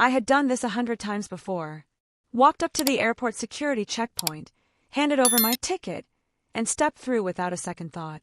I had done this 100 times before. Walked up to the airport security checkpoint, handed over my ticket, and stepped through without a second thought.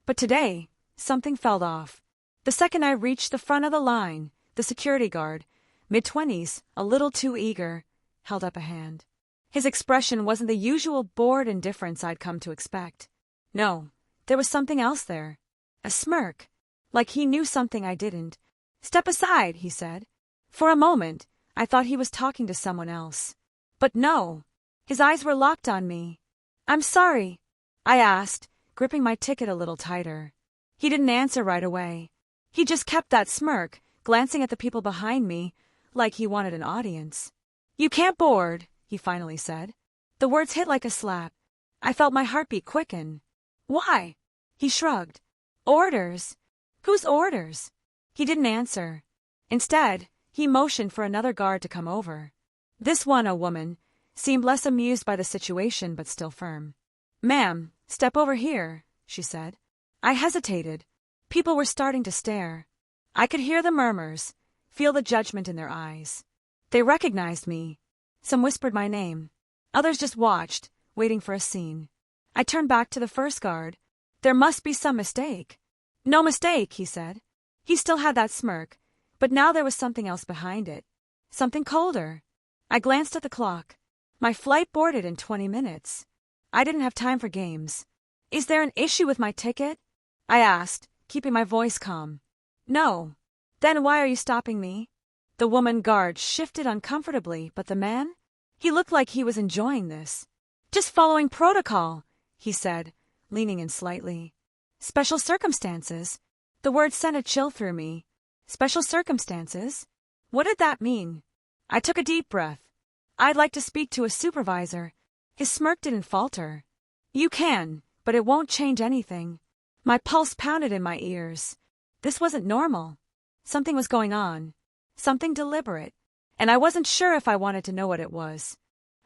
But today, something felt off. The second I reached the front of the line, the security guard, mid-20s, a little too eager, held up a hand. His expression wasn't the usual bored indifference I'd come to expect. No, there was something else there. A smirk, like he knew something I didn't. "Step aside," he said. For a moment, I thought he was talking to someone else. But no, his eyes were locked on me. "I'm sorry," I asked, gripping my ticket a little tighter. He didn't answer right away. He just kept that smirk, glancing at the people behind me, like he wanted an audience. "You can't board," he finally said. The words hit like a slap. I felt my heartbeat quicken. "Why?" He shrugged. "Orders." "Whose orders?" He didn't answer. Instead, he motioned for another guard to come over. This one, a woman, seemed less amused by the situation but still firm. "Ma'am, step over here," she said. I hesitated. People were starting to stare. I could hear the murmurs, feel the judgment in their eyes. They recognized me. Some whispered my name. Others just watched, waiting for a scene. I turned back to the first guard. There must be some mistake. "No mistake," he said. He still had that smirk, but now there was something else behind it. Something colder. I glanced at the clock. My flight boarded in 20 minutes. I didn't have time for games. "Is there an issue with my ticket?" I asked, keeping my voice calm. "No." "Then why are you stopping me?" The woman guard shifted uncomfortably, but the man? He looked like he was enjoying this. "Just following protocol," he said, leaning in slightly. "Special circumstances." The word sent a chill through me. Special circumstances? What did that mean? I took a deep breath. "I'd like to speak to a supervisor." His smirk didn't falter. "You can, but it won't change anything." My pulse pounded in my ears. This wasn't normal. Something was going on. Something deliberate. And I wasn't sure if I wanted to know what it was.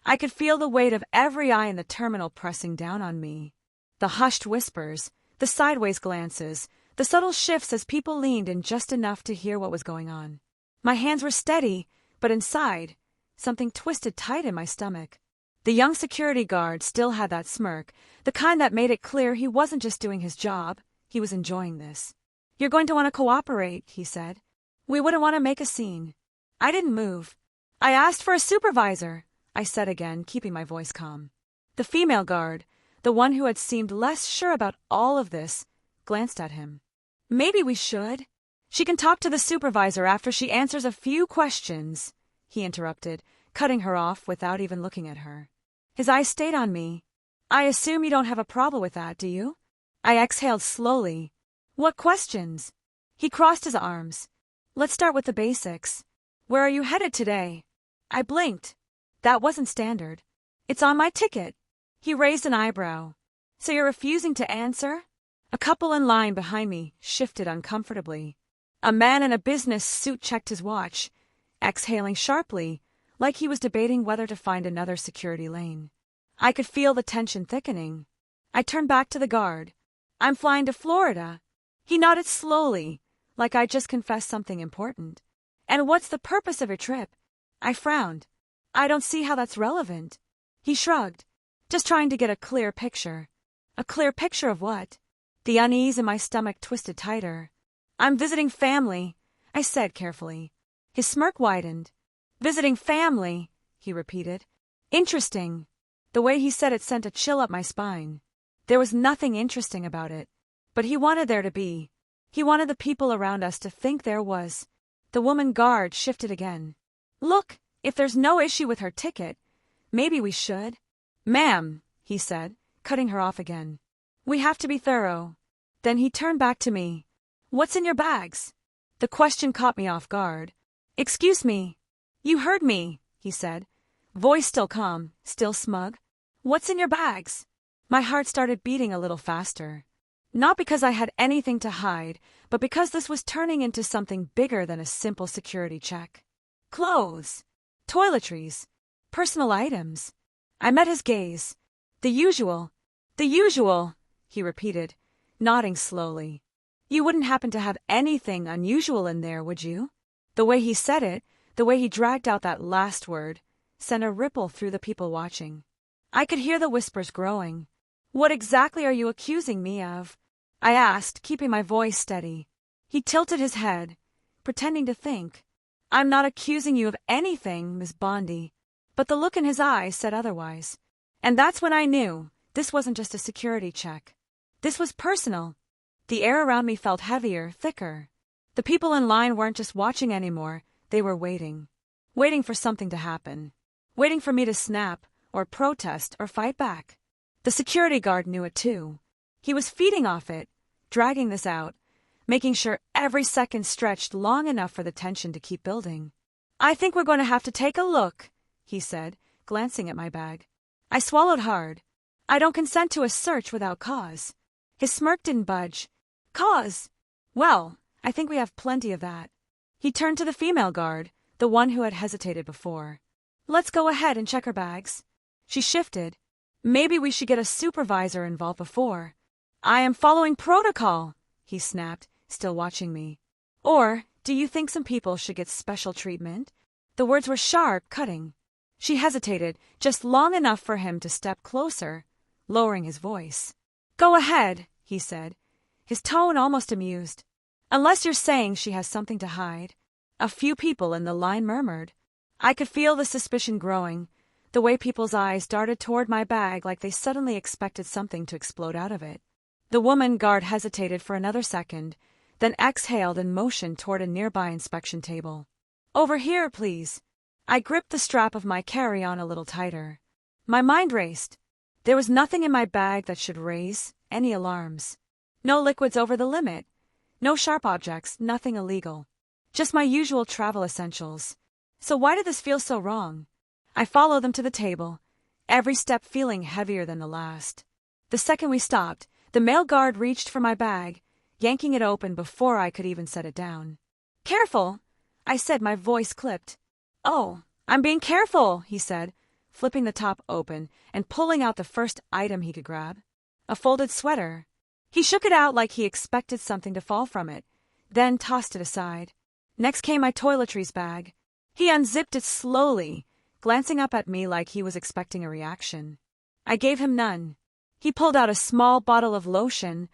I could feel the weight of every eye in the terminal pressing down on me. The hushed whispers, the sideways glances, the subtle shifts as people leaned in just enough to hear what was going on. My hands were steady, but inside, something twisted tight in my stomach. The young security guard still had that smirk, the kind that made it clear he wasn't just doing his job, he was enjoying this. "You're going to want to cooperate," he said. "We wouldn't want to make a scene." I didn't move. "I asked for a supervisor," I said again, keeping my voice calm. The female guard, the one who had seemed less sure about all of this, glanced at him. "Maybe we should." "She can talk to the supervisor after she answers a few questions," he interrupted, cutting her off without even looking at her. His eyes stayed on me. "I assume you don't have a problem with that, do you?" I exhaled slowly. "What questions?" He crossed his arms. "Let's start with the basics. Where are you headed today?" I blinked. That wasn't standard. "It's on my ticket." He raised an eyebrow. "So you're refusing to answer?" A couple in line behind me shifted uncomfortably. A man in a business suit checked his watch, exhaling sharply, like he was debating whether to find another security lane. I could feel the tension thickening. I turned back to the guard. "I'm flying to Florida." He nodded slowly, like I'd just confessed something important. "And what's the purpose of your trip?" I frowned. "I don't see how that's relevant." He shrugged. "Just trying to get a clear picture." "A clear picture of what?" The unease in my stomach twisted tighter. "I'm visiting family," I said carefully. His smirk widened. "Visiting family," he repeated. "Interesting." The way he said it sent a chill up my spine. There was nothing interesting about it. But he wanted there to be. He wanted the people around us to think there was. The woman guard shifted again. "Look, if there's no issue with her ticket, maybe we should." "Ma'am," he said, cutting her off again. "We have to be thorough." Then he turned back to me. "What's in your bags?" The question caught me off guard. "Excuse me." "You heard me," he said, voice still calm, still smug. "What's in your bags?" My heart started beating a little faster. Not because I had anything to hide, but because this was turning into something bigger than a simple security check. Clothes, toiletries, personal items. I met his gaze. The usual, he repeated, nodding slowly. "You wouldn't happen to have anything unusual in there, would you?" The way he said it, The way he dragged out that last word sent a ripple through the people watching. I could hear the whispers growing. "What exactly are you accusing me of?" I asked, keeping my voice steady. He tilted his head, pretending to think. "I'm not accusing you of anything, Miss Bondi." But the look in his eyes said otherwise. And that's when I knew this wasn't just a security check. This was personal. The air around me felt heavier, thicker. The people in line weren't just watching anymore, they were waiting. Waiting for something to happen. Waiting for me to snap, or protest, or fight back. The security guard knew it too. He was feeding off it, dragging this out, making sure every second stretched long enough for the tension to keep building. "I think we're going to have to take a look," he said, glancing at my bag. I swallowed hard. "I don't consent to a search without cause." His smirk didn't budge. "Cause? Well, I think we have plenty of that." He turned to the female guard, the one who had hesitated before. "Let's go ahead and check her bags." She shifted. "Maybe we should get a supervisor involved before." "I am following protocol," he snapped, still watching me. "Or, do you think some people should get special treatment?" The words were sharp, cutting. She hesitated, just long enough for him to step closer, lowering his voice. "Go ahead," he said, his tone almost amused. "Unless you're saying she has something to hide." A few people in the line murmured. I could feel the suspicion growing, the way people's eyes darted toward my bag like they suddenly expected something to explode out of it. The woman guard hesitated for another second, then exhaled and motioned toward a nearby inspection table. "Over here, please." I gripped the strap of my carry-on a little tighter. My mind raced. There was nothing in my bag that should raise any alarms. No liquids over the limit. No sharp objects, nothing illegal. Just my usual travel essentials. So why did this feel so wrong? I followed them to the table, every step feeling heavier than the last. The second we stopped, the male guard reached for my bag, yanking it open before I could even set it down. "Careful," I said, my voice clipped. "Oh, I'm being careful," he said, flipping the top open and pulling out the first item he could grab. A folded sweater. He shook it out like he expected something to fall from it, then tossed it aside. Next came my toiletries bag. He unzipped it slowly, glancing up at me like he was expecting a reaction. I gave him none. He pulled out a small bottle of lotion,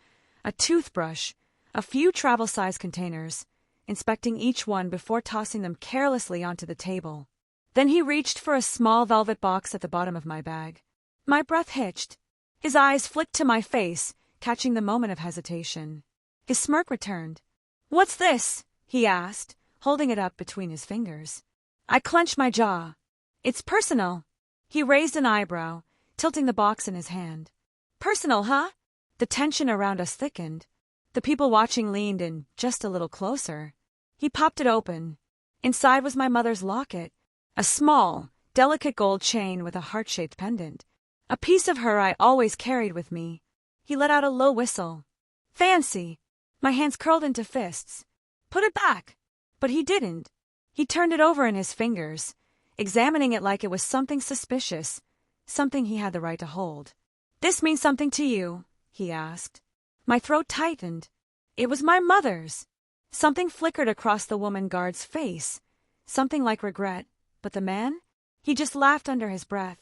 a toothbrush, a few travel-size containers, inspecting each one before tossing them carelessly onto the table. Then he reached for a small velvet box at the bottom of my bag. My breath hitched. His eyes flicked to my face, catching the moment of hesitation. His smirk returned. "What's this?" he asked, holding it up between his fingers. I clenched my jaw. "It's personal." He raised an eyebrow, tilting the box in his hand. "Personal, huh?" The tension around us thickened. The people watching leaned in just a little closer. He popped it open. Inside was my mother's locket, a small, delicate gold chain with a heart-shaped pendant. A piece of her I always carried with me. He let out a low whistle. "Fancy." My hands curled into fists. "Put it back." But he didn't. He turned it over in his fingers, examining it like it was something suspicious, something he had the right to hold. "This means something to you?" he asked. My throat tightened. It was my mother's. Something flickered across the woman guard's face, something like regret, but the man? He just laughed under his breath.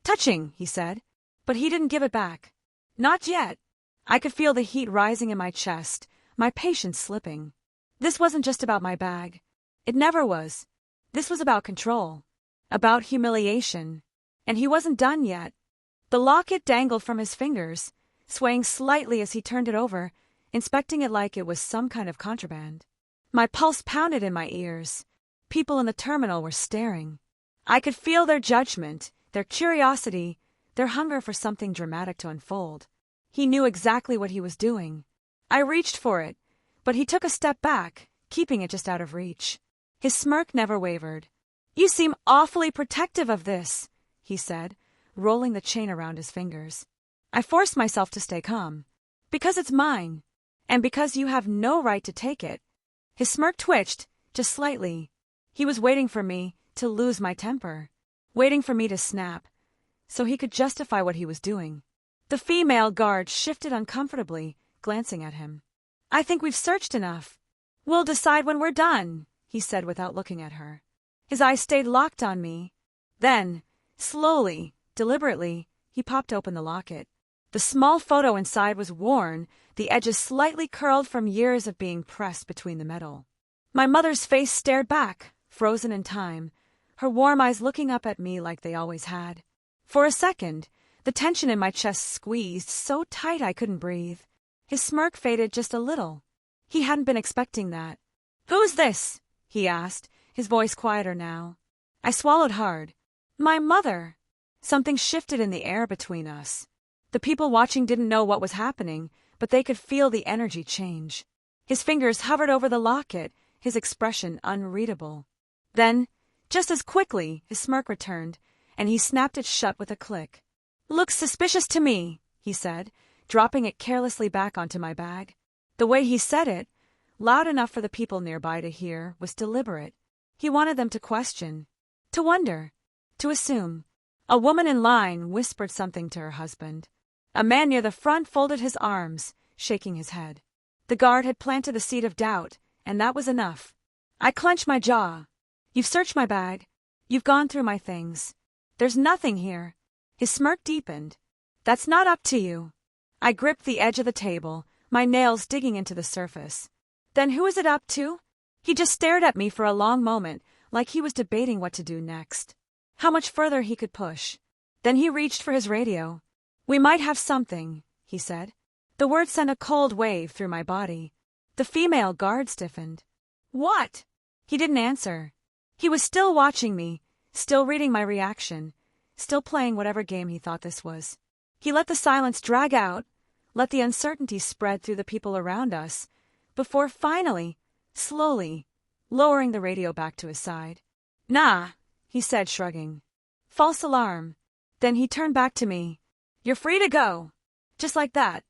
"Touching," he said, but he didn't give it back. Not yet. I could feel the heat rising in my chest, my patience slipping. This wasn't just about my bag. It never was. This was about control, about humiliation, and he wasn't done yet. The locket dangled from his fingers, swaying slightly as he turned it over, inspecting it like it was some kind of contraband. My pulse pounded in my ears. People in the terminal were staring. I could feel their judgment, their curiosity, their hunger for something dramatic to unfold. He knew exactly what he was doing. I reached for it, but he took a step back, keeping it just out of reach. His smirk never wavered. "You seem awfully protective of this," he said, rolling the chain around his fingers. I forced myself to stay calm. "Because it's mine, and because you have no right to take it." His smirk twitched, just slightly. He was waiting for me to lose my temper, waiting for me to snap, so he could justify what he was doing. The female guard shifted uncomfortably, glancing at him. "I think we've searched enough. We'll decide when we're done," he said without looking at her. His eyes stayed locked on me. Then, slowly, deliberately, he popped open the locket. The small photo inside was worn, the edges slightly curled from years of being pressed between the metal. My mother's face stared back, frozen in time, her warm eyes looking up at me like they always had. For a second, the tension in my chest squeezed so tight I couldn't breathe. His smirk faded just a little. He hadn't been expecting that. "Who's this?" he asked, his voice quieter now. I swallowed hard. My mother. Something shifted in the air between us. The people watching didn't know what was happening, but they could feel the energy change. His fingers hovered over the locket, his expression unreadable. Then, just as quickly, his smirk returned, and he snapped it shut with a click. "Looks suspicious to me," he said, dropping it carelessly back onto my bag. The way he said it, loud enough for the people nearby to hear, was deliberate. He wanted them to question, to wonder, to assume. A woman in line whispered something to her husband. A man near the front folded his arms, shaking his head. The guard had planted the seed of doubt, and that was enough. I clenched my jaw. "You've searched my bag. You've gone through my things. There's nothing here." His smirk deepened. "That's not up to you." I gripped the edge of the table, my nails digging into the surface. "Then who is it up to?" He just stared at me for a long moment, like he was debating what to do next. How much further he could push. Then he reached for his radio. "We might have something," he said. The word sent a cold wave through my body. The female guard stiffened. "What?" He didn't answer. He was still watching me, still reading my reaction, still playing whatever game he thought this was. He let the silence drag out, let the uncertainty spread through the people around us, before finally, slowly, lowering the radio back to his side. "Nah," he said, shrugging. "False alarm." Then he turned back to me. "You're free to go." Just like that.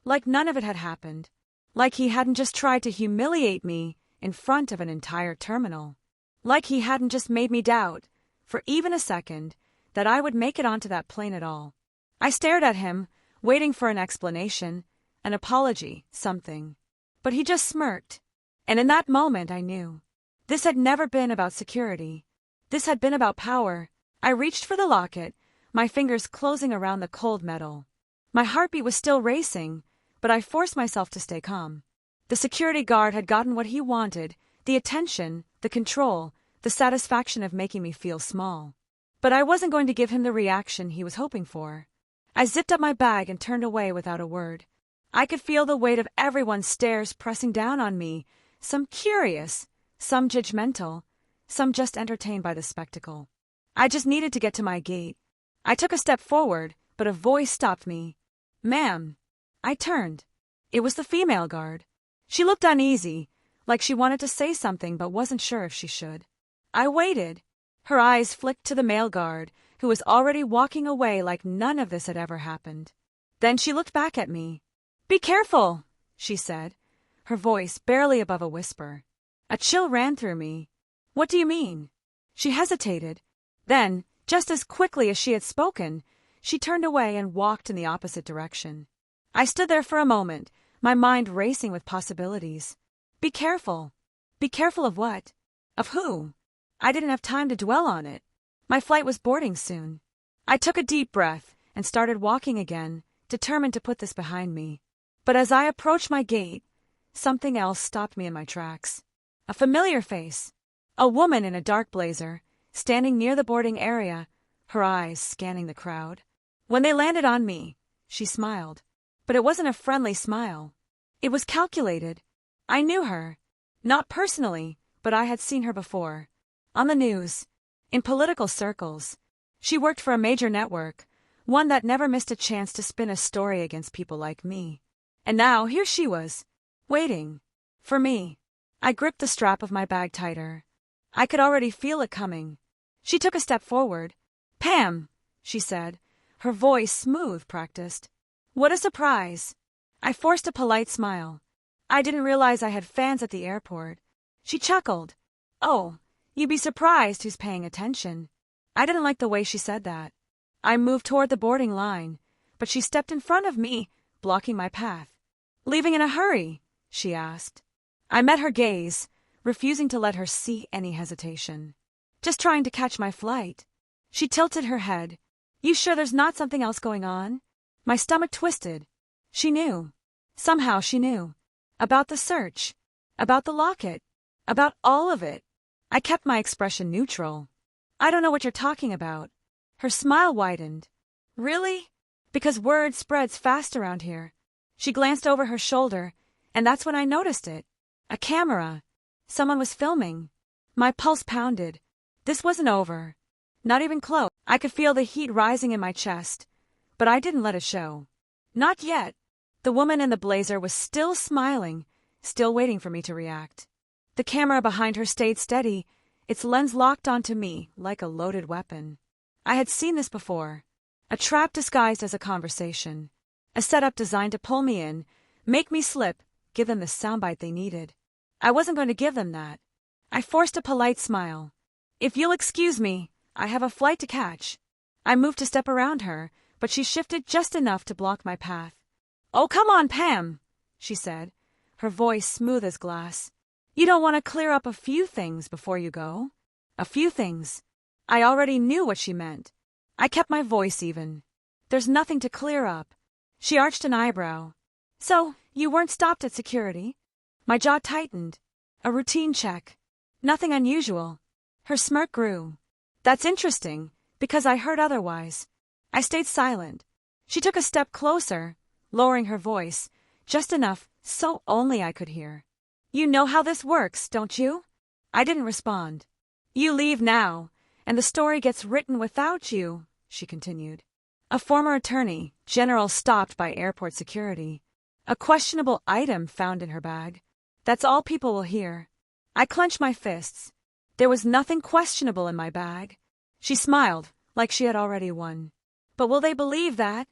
Like none of it had happened. Like he hadn't just tried to humiliate me in front of an entire terminal. Like he hadn't just made me doubt, for even a second, that I would make it onto that plane at all. I stared at him, waiting for an explanation, an apology, something. But he just smirked. And in that moment I knew. This had never been about security. This had been about power. I reached for the locket, my fingers closing around the cold metal. My heartbeat was still racing, but I forced myself to stay calm. The security guard had gotten what he wanted, the attention, the control, the satisfaction of making me feel small. But I wasn't going to give him the reaction he was hoping for. I zipped up my bag and turned away without a word. I could feel the weight of everyone's stares pressing down on me, some curious, some judgmental, some just entertained by the spectacle. I just needed to get to my gate. I took a step forward, but a voice stopped me. "Ma'am." I turned. It was the female guard. She looked uneasy, like she wanted to say something but wasn't sure if she should. I waited. Her eyes flicked to the male guard, who was already walking away like none of this had ever happened. Then she looked back at me. "Be careful," she said, her voice barely above a whisper. A chill ran through me. "What do you mean?" She hesitated. Then, just as quickly as she had spoken, she turned away and walked in the opposite direction. I stood there for a moment, my mind racing with possibilities. Be careful. Be careful of what? Of who? I didn't have time to dwell on it. My flight was boarding soon. I took a deep breath and started walking again, determined to put this behind me. But as I approached my gate, something else stopped me in my tracks. A familiar face. A woman in a dark blazer, standing near the boarding area, her eyes scanning the crowd. When they landed on me, she smiled. But it wasn't a friendly smile. It was calculated. I knew her. Not personally, but I had seen her before. On the news. In political circles. She worked for a major network, one that never missed a chance to spin a story against people like me. And now here she was, waiting. For me. I gripped the strap of my bag tighter. I could already feel it coming. She took a step forward. "Pam," she said, her voice smooth, practiced. "What a surprise." I forced a polite smile. I didn't realize I had fans at the airport. She chuckled. "Oh, you'd be surprised who's paying attention." I didn't like the way she said that. I moved toward the boarding line, but she stepped in front of me, blocking my path. "Leaving in a hurry?" she asked. I met her gaze, refusing to let her see any hesitation. Just trying to catch my flight. She tilted her head. You sure there's not something else going on? My stomach twisted. She knew. Somehow she knew. About the search. About the locket. About all of it. I kept my expression neutral. I don't know what you're talking about. Her smile widened. Really? Because word spreads fast around here. She glanced over her shoulder, and that's when I noticed it. A camera. Someone was filming. My pulse pounded. This wasn't over. Not even close. I could feel the heat rising in my chest, but I didn't let it show. Not yet. The woman in the blazer was still smiling, still waiting for me to react. The camera behind her stayed steady, its lens locked onto me like a loaded weapon. I had seen this before. A trap disguised as a conversation. A setup designed to pull me in, make me slip, give them the soundbite they needed. I wasn't going to give them that. I forced a polite smile. If you'll excuse me, I have a flight to catch. I moved to step around her, but she shifted just enough to block my path. Oh, come on, Pam, she said, her voice smooth as glass. You don't want to clear up a few things before you go? A few things. I already knew what she meant. I kept my voice even. There's nothing to clear up. She arched an eyebrow. So, you weren't stopped at security? My jaw tightened. A routine check. Nothing unusual. Her smirk grew. That's interesting, because I heard otherwise. I stayed silent. She took a step closer, lowering her voice, just enough so only I could hear. You know how this works, don't you? I didn't respond. You leave now, and the story gets written without you, she continued. A former attorney general stopped by airport security. A questionable item found in her bag. That's all people will hear. I clenched my fists. There was nothing questionable in my bag. She smiled, like she had already won. But will they believe that?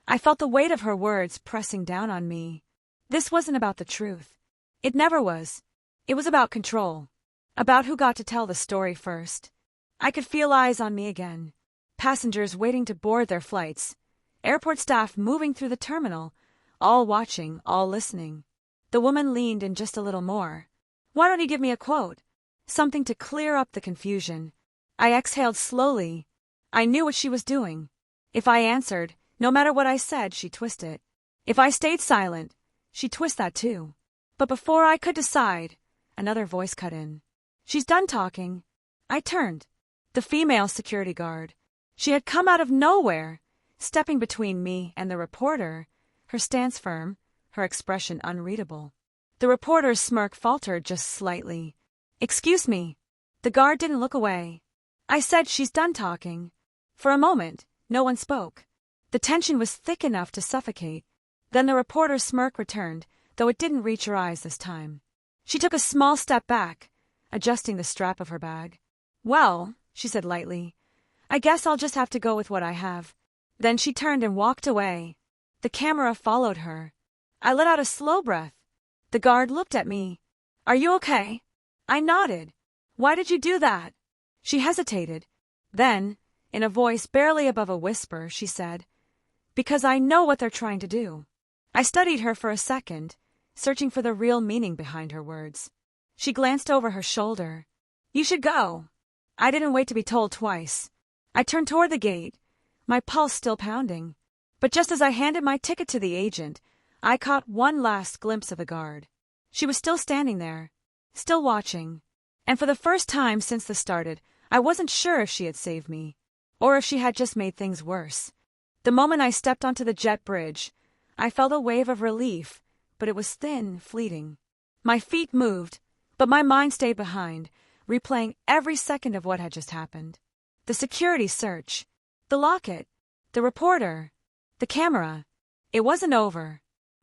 I felt the weight of her words pressing down on me. This wasn't about the truth. It never was. It was about control. About who got to tell the story first. I could feel eyes on me again. Passengers waiting to board their flights. Airport staff moving through the terminal. All watching, all listening. The woman leaned in just a little more. Why don't you give me a quote? Something to clear up the confusion. I exhaled slowly. I knew what she was doing. If I answered, no matter what I said, she'd twist it. If I stayed silent, she'd twist that too. But before I could decide, another voice cut in. She's done talking. I turned. The female security guard. She had come out of nowhere, stepping between me and the reporter, her stance firm, her expression unreadable. The reporter's smirk faltered just slightly. Excuse me. The guard didn't look away. I said she's done talking. For a moment, no one spoke. The tension was thick enough to suffocate. Then the reporter's smirk returned, though it didn't reach her eyes this time. She took a small step back, adjusting the strap of her bag. Well, she said lightly, I guess I'll just have to go with what I have. Then she turned and walked away. The camera followed her. I let out a slow breath. The guard looked at me. Are you okay? I nodded. Why did you do that? She hesitated. Then, in a voice barely above a whisper, she said, Because I know what they're trying to do. I studied her for a second, searching for the real meaning behind her words. She glanced over her shoulder. You should go. I didn't wait to be told twice. I turned toward the gate, my pulse still pounding. But just as I handed my ticket to the agent, I caught one last glimpse of the guard. She was still standing there, still watching. And for the first time since this started, I wasn't sure if she had saved me, or if she had just made things worse. The moment I stepped onto the jet bridge, I felt a wave of relief, but it was thin, fleeting. My feet moved, but my mind stayed behind, replaying every second of what had just happened. The security search, the locket, the reporter, the camera. It wasn't over.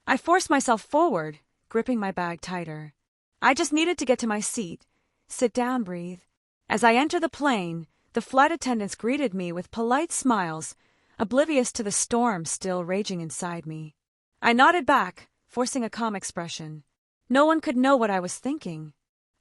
I forced myself forward, gripping my bag tighter. I just needed to get to my seat, sit down, breathe. As I entered the plane, the flight attendants greeted me with polite smiles, oblivious to the storm still raging inside me. I nodded back, forcing a calm expression. No one could know what I was thinking.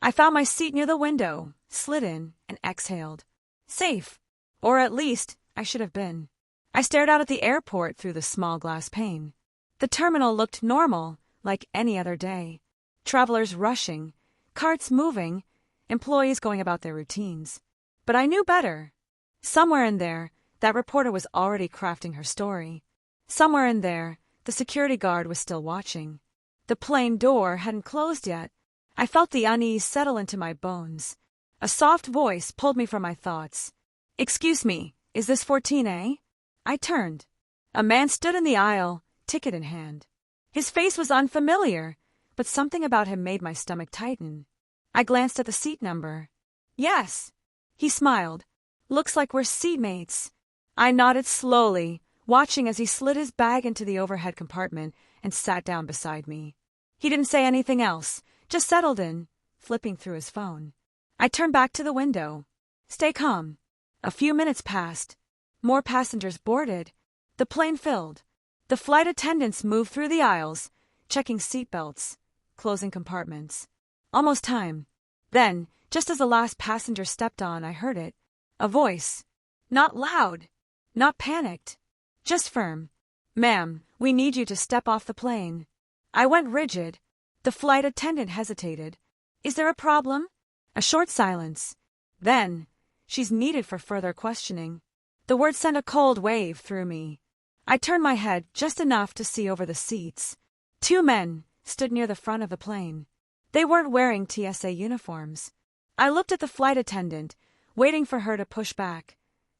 I found my seat near the window, slid in, and exhaled. Safe. Or at least, I should have been. I stared out at the airport through the small glass pane. The terminal looked normal, like any other day. Travelers rushing, carts moving, employees going about their routines. But I knew better. Somewhere in there, that reporter was already crafting her story. Somewhere in there, the security guard was still watching. The plane door hadn't closed yet. I felt the unease settle into my bones. A soft voice pulled me from my thoughts. "Excuse me, is this 14A?" I turned. A man stood in the aisle, ticket in hand. His face was unfamiliar, but something about him made my stomach tighten. I glanced at the seat number. "Yes." He smiled. "Looks like we're seatmates." I nodded slowly, watching as he slid his bag into the overhead compartment and sat down beside me. He didn't say anything else, just settled in, flipping through his phone. I turned back to the window. "Stay calm." A few minutes passed. More passengers boarded. The plane filled. The flight attendants moved through the aisles, checking seatbelts, closing compartments. Almost time. Then, just as the last passenger stepped on, I heard it. A voice. Not loud. Not panicked. Just firm. "Ma'am, we need you to step off the plane." I went rigid. The flight attendant hesitated. "Is there a problem?" A short silence. Then, "She's needed for further questioning." The word sent a cold wave through me. I turned my head just enough to see over the seats. Two men stood near the front of the plane. They weren't wearing TSA uniforms. I looked at the flight attendant, waiting for her to push back,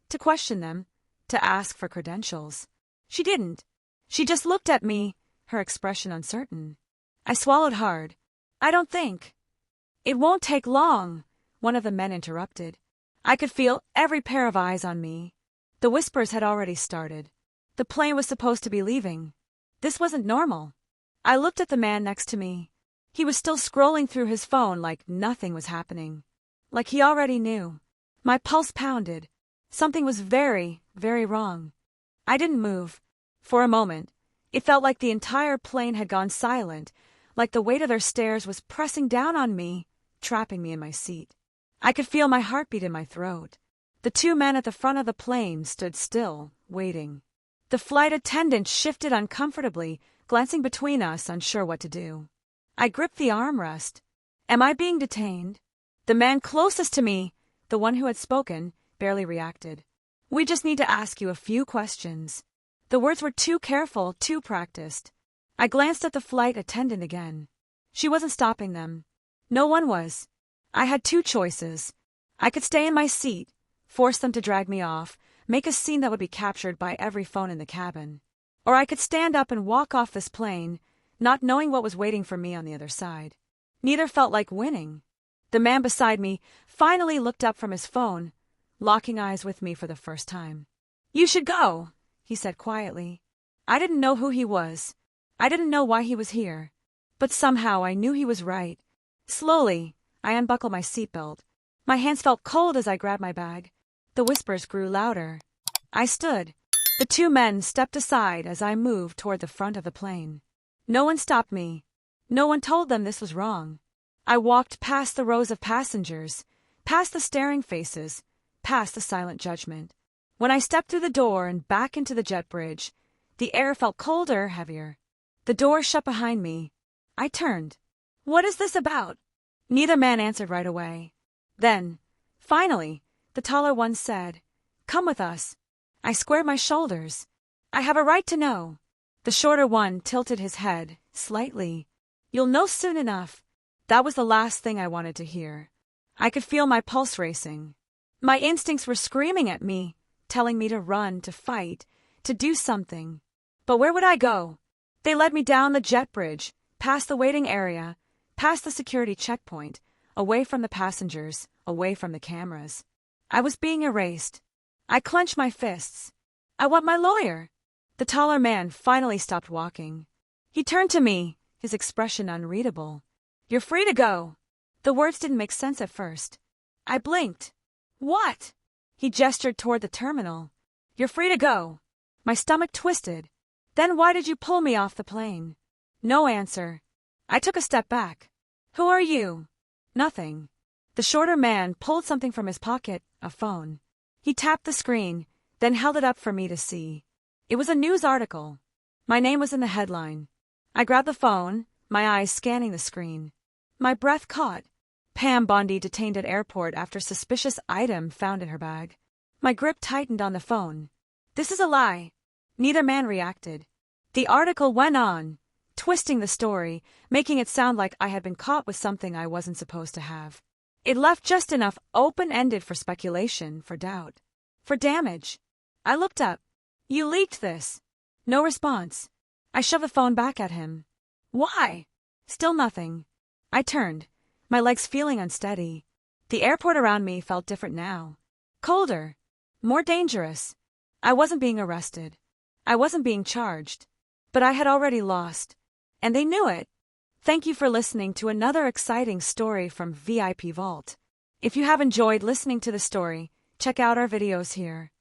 to question them, to ask for credentials. She didn't. She just looked at me, her expression uncertain. I swallowed hard. "I don't think." "It won't take long," one of the men interrupted. I could feel every pair of eyes on me. The whispers had already started. The plane was supposed to be leaving. This wasn't normal. I looked at the man next to me. He was still scrolling through his phone like nothing was happening. Like he already knew. My pulse pounded. Something was very, very wrong. I didn't move. For a moment, it felt like the entire plane had gone silent, like the weight of their stares was pressing down on me, trapping me in my seat. I could feel my heartbeat in my throat. The two men at the front of the plane stood still, waiting. The flight attendant shifted uncomfortably, glancing between us, unsure what to do. I gripped the armrest. "Am I being detained?" The man closest to me, the one who had spoken, barely reacted. "We just need to ask you a few questions." The words were too careful, too practiced. I glanced at the flight attendant again. She wasn't stopping them. No one was. I had two choices. I could stay in my seat, force them to drag me off, make a scene that would be captured by every phone in the cabin. Or I could stand up and walk off this plane, not knowing what was waiting for me on the other side. Neither felt like winning. The man beside me finally looked up from his phone, locking eyes with me for the first time. "You should go," he said quietly. I didn't know who he was. I didn't know why he was here. But somehow I knew he was right. Slowly, I unbuckled my seatbelt. My hands felt cold as I grabbed my bag. The whispers grew louder. I stood. The two men stepped aside as I moved toward the front of the plane. No one stopped me. No one told them this was wrong. I walked past the rows of passengers, past the staring faces, past the silent judgment. When I stepped through the door and back into the jet bridge, the air felt colder, heavier. The door shut behind me. I turned. "What is this about?" Neither man answered right away. Then, finally, the taller one said, "Come with us." I squared my shoulders. "I have a right to know." The shorter one tilted his head, slightly. "You'll know soon enough." That was the last thing I wanted to hear. I could feel my pulse racing. My instincts were screaming at me, telling me to run, to fight, to do something. But where would I go? They led me down the jet bridge, past the waiting area, past the security checkpoint, away from the passengers, away from the cameras. I was being erased. I clenched my fists. "I want my lawyer." The taller man finally stopped walking. He turned to me, his expression unreadable. "You're free to go." The words didn't make sense at first. I blinked. "What?" He gestured toward the terminal. "You're free to go." My stomach twisted. "Then why did you pull me off the plane?" No answer. I took a step back. "Who are you?" "Nothing." The shorter man pulled something from his pocket, a phone. He tapped the screen, then held it up for me to see. It was a news article. My name was in the headline. I grabbed the phone, my eyes scanning the screen. My breath caught. Pam Bondi detained at airport after suspicious item found in her bag. My grip tightened on the phone. This is a lie. Neither man reacted. The article went on, twisting the story, making it sound like I had been caught with something I wasn't supposed to have. It left just enough open-ended for speculation, for doubt, for damage. I looked up. You leaked this. No response. I shoved the phone back at him. Why? Still nothing. I turned, my legs feeling unsteady. The airport around me felt different now. Colder. More dangerous. I wasn't being arrested. I wasn't being charged. But I had already lost. And they knew it. Thank you for listening to another exciting story from VIP Vault. If you have enjoyed listening to the story, check out our videos here.